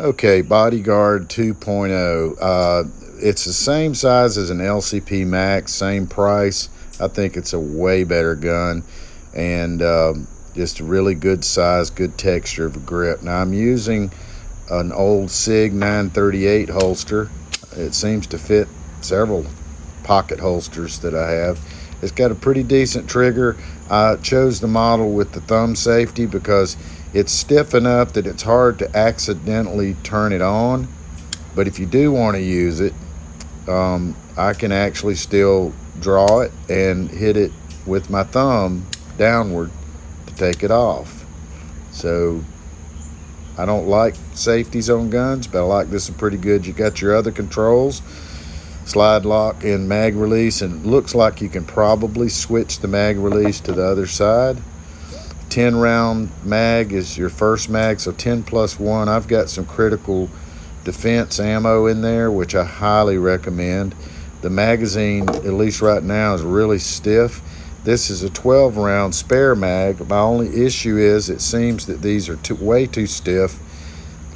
Okay, Bodyguard 2.0. It's the same size as an LCP Max, same price. I think it's a way better gun, and just a really good size, good texture of a grip. Now I'm using an old SIG 938 holster. It seems to fit several pocket holsters that I have. It's got a pretty decent trigger. I chose the model with the thumb safety because it's stiff enough that it's hard to accidentally turn it on. But if you do want to use it, I can actually still draw it and hit it with my thumb downward to take it off. So I don't like safeties on guns, but I like this one pretty good. You got your other controls, slide lock and mag release, and it looks like you can probably switch the mag release to the other side. 10 round mag is your first mag, so 10 plus 1. I've got some critical defense ammo in there, which I highly recommend. The magazine, at least right now, is really stiff. This is a 12 round spare mag. My only issue is it seems that these are way too stiff.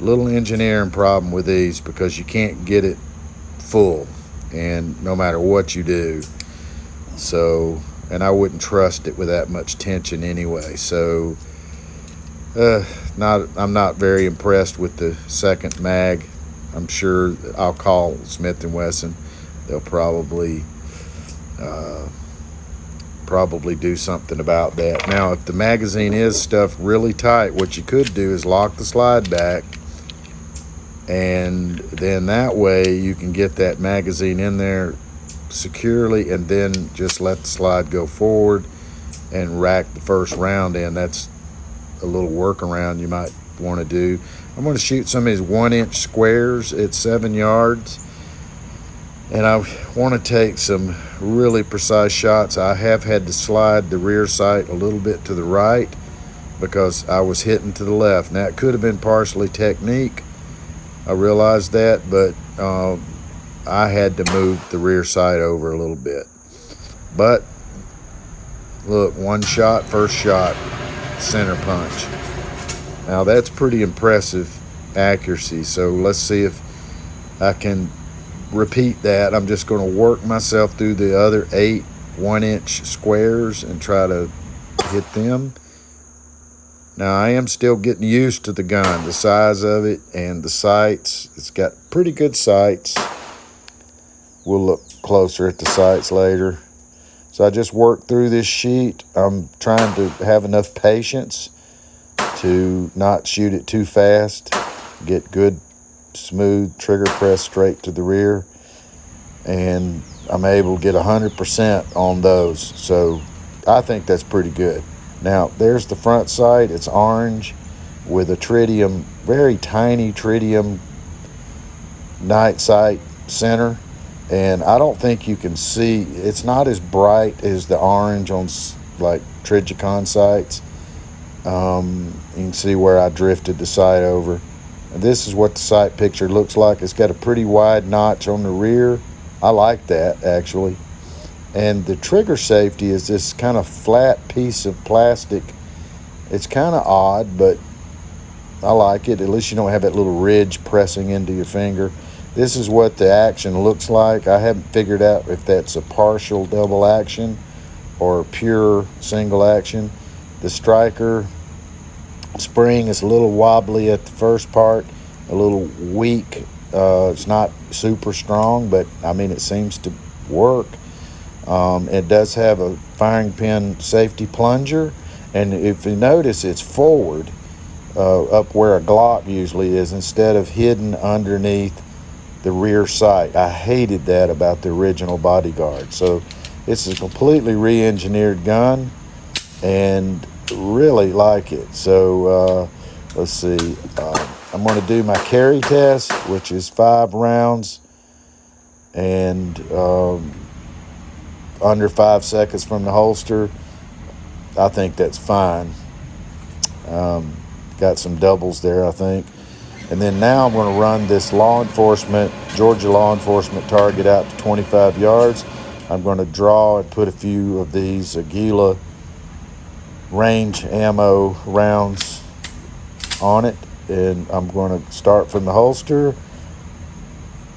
Little engineering problem with these because you can't get it full, and no matter what you do. So, and I wouldn't trust it with that much tension anyway. So I'm not very impressed with the second mag. I'm sure I'll call Smith & Wesson. They'll probably do something about that. Now, if the magazine is stuffed really tight, what you could do is lock the slide back, and then that way you can get that magazine in there securely, and then just let the slide go forward and rack the first round in. That's a little workaround you might want to do. I'm going to shoot some of these 1-inch squares at 7 yards, and I want to take some really precise shots. I have had to slide the rear sight a little bit to the right because I was hitting to the left. Now, it could have been partially technique, I realized that, but I had to move the rear sight over a little bit. But look, one shot, first shot, center punch. Now that's pretty impressive accuracy. So let's see if I can repeat that. I'm just going to work myself through the other 8 1-inch squares and try to hit them. Now I am still getting used to the gun, the size of it and the sights. It's got pretty good sights. We'll look closer at the sights later. So I just worked through this sheet. I'm trying to have enough patience to not shoot it too fast, get good smooth trigger press straight to the rear, and I'm able to get 100% on those. So I think that's pretty good. Now there's the front sight. It's orange with a tritium, very tiny tritium night sight center, and I don't think you can see, it's not as bright as the orange on like Trijicon sights. You can see where I drifted the sight over. And this is what the sight picture looks like. It's got a pretty wide notch on the rear. I like that, actually. And the trigger safety is this kind of flat piece of plastic. It's kind of odd, but I like it. At least you don't have that little ridge pressing into your finger. This is what the action looks like. I haven't figured out if that's a partial double action or pure single action. The striker spring is a little wobbly at the first part, a little weak. It's not super strong, but I mean, it seems to work. It does have a firing pin safety plunger, and if you notice, it's forward, up where a Glock usually is, instead of hidden underneath the rear sight. I hated that about the original Bodyguard. So it's a completely re-engineered gun, and really like it. So let's see, I'm going to do my carry test, which is 5 rounds and under 5 seconds from the holster. I think that's fine. Got some doubles there, I think. And then now I'm going to run this Georgia law enforcement target out to 25 yards. I'm going to draw and put a few of these Aguila range ammo rounds on it, and I'm going to start from the holster.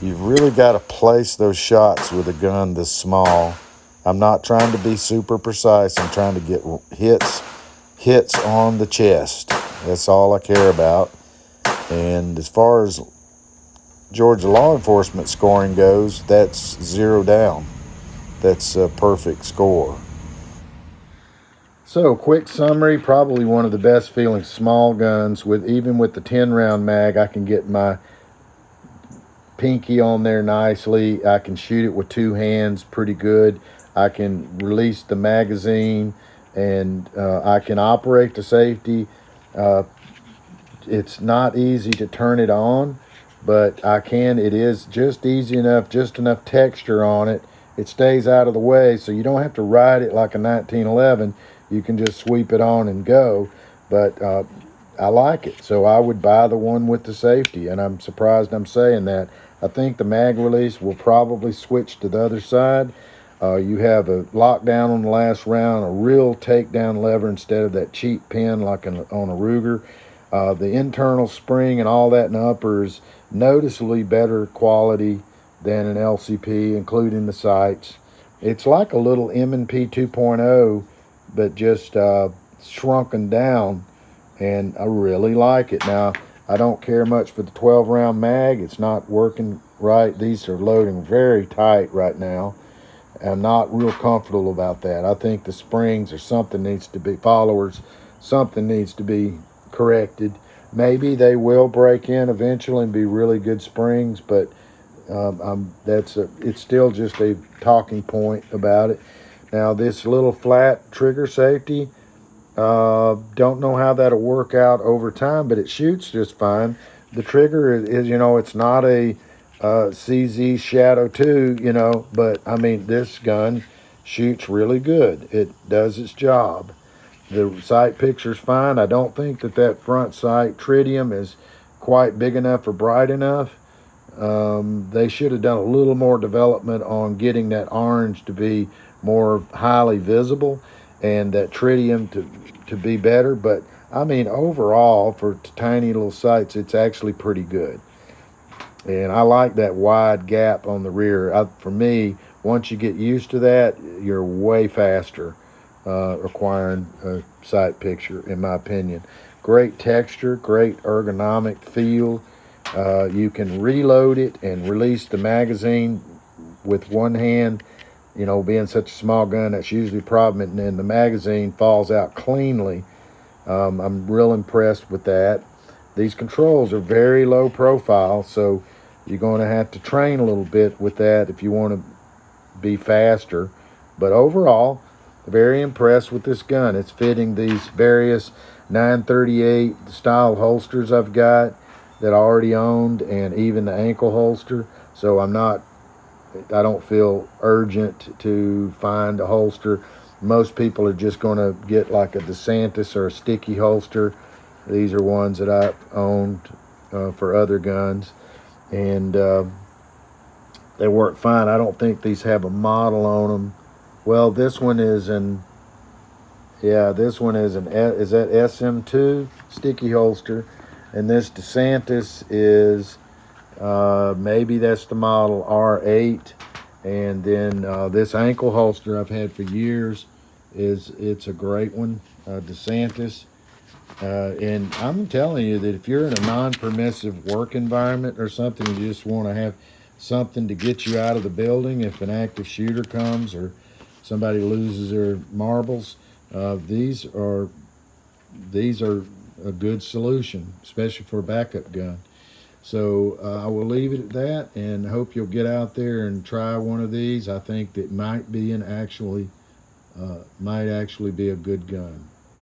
You've really got to place those shots with a gun this small. I'm not trying to be super precise. I'm trying to get hits on the chest. That's all I care about. And as far as Georgia law enforcement scoring goes, that's 0 down. That's a perfect score. So, quick summary, probably one of the best feeling small guns. Even with the 10-round mag, I can get my pinky on there nicely. I can shoot it with 2 hands pretty good. I can release the magazine, and I can operate the safety. It's not easy to turn it on, but I can. It is just easy enough, just enough texture on it. It stays out of the way, so you don't have to ride it like a 1911. You can just sweep it on and go. But I like it, so I would buy the one with the safety, and I'm surprised I'm saying that. I think the mag release will probably switch to the other side. You have a lockdown on the last round, a real takedown lever instead of that cheap pin like on a Ruger. The internal spring and all that in the upper is noticeably better quality than an LCP, including the sights. It's like a little M&P 2.0, but just shrunken down, and I really like it. Now, I don't care much for the 12-round mag. It's not working right. These are loading very tight right now. I'm not real comfortable about that. I think the springs or something needs to be, something needs to be corrected. Maybe they will break in eventually and be really good springs, but it's still just a talking point about it. Now, this little flat trigger safety, don't know how that'll work out over time, but it shoots just fine. The trigger is it's not a CZ Shadow 2, but I mean, this gun shoots really good. It does its job. The sight picture's fine. I don't think that front sight tritium is quite big enough or bright enough. They should have done a little more development on getting that orange to be more highly visible and that tritium to be better. But I mean, overall, for tiny little sights, it's actually pretty good. And I like that wide gap on the rear. For me, once you get used to that, you're way faster acquiring a sight picture, in my opinion. Great texture, great ergonomic feel. You can reload it and release the magazine with one hand. Being such a small gun, that's usually a problem, and the magazine falls out cleanly. I'm real impressed with that. These controls are very low profile, so you're going to have to train a little bit with that if you want to be faster. But overall, very impressed with this gun. It's fitting these various 938 style holsters I've got that I already owned, and even the ankle holster. So I don't feel urgent to find a holster. Most people are just going to get like a DeSantis or a sticky holster. These are ones that I've owned for other guns, and they work fine. I don't think these have a model on them. Well, this one is is that SM2 sticky holster, and this DeSantis is maybe that's the model R8. And then this ankle holster I've had for years it's a great one, DeSantis. And I'm telling you that if you're in a non-permissive work environment or something, you just want to have something to get you out of the building if an active shooter comes or somebody loses their marbles, these are a good solution, especially for a backup gun. So I will leave it at that, and hope you'll get out there and try one of these. I think that might actually be a good gun.